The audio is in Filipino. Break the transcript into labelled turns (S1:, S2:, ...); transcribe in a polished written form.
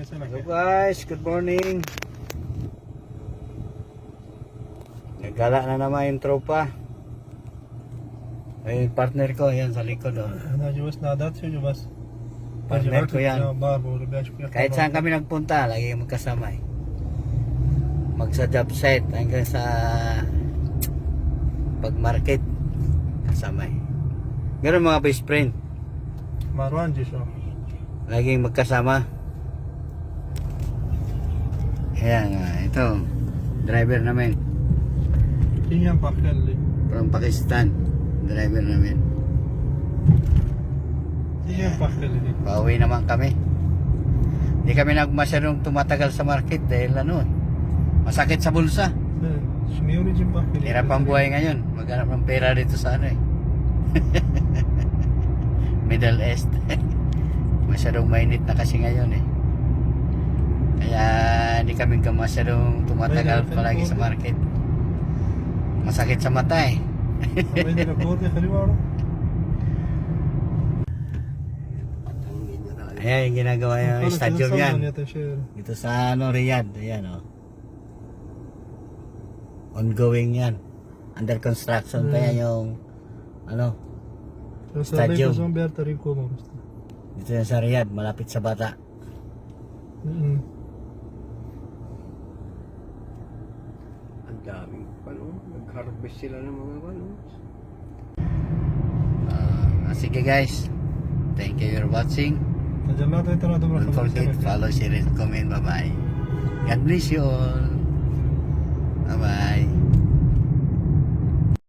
S1: Hello guys, good morning. Nagala na naman yung tropa. Ay, partner ko, yan sa likod oh. Partner ko yan. Kahit saan kami nagpunta, lagi magkasama eh. Magsa job site hanggang sa pag-market kasama eh. Ganun mga best friend.
S2: Marwan Jisho.
S1: Laging magkasama. Ayan nga, ito. Driver namin.
S2: Iyan pakali.
S1: From Pakistan. Driver namin.
S2: Iyan pakali.
S1: Pauwi naman kami. Hindi kami masyadong tumatagal sa market dahil ano, masakit sa bulsa.
S2: Shmiuri jim pakali.
S1: Hirap ang buhay ngayon. Maghanap ng pera dito sa ano eh. Middle East. Masyadong mainit na kasi ngayon eh. Kaya hindi kami masyadong tumatagal palagi sa market. Masakit sa mata eh. Ayan yung ginagawa yung stadium yan. Dito sa ano, Riyadh. Ayan o. Ongoing yan. Under construction pa yan yung ano, stadium. Dito yan sa Riyadh, malapit sa Bata. Ang daming nag-harvest sila ng mga sige guys, thank you for watching. Don't forget, follow, share, and comment. Bye bye. God bless you all. Bye bye.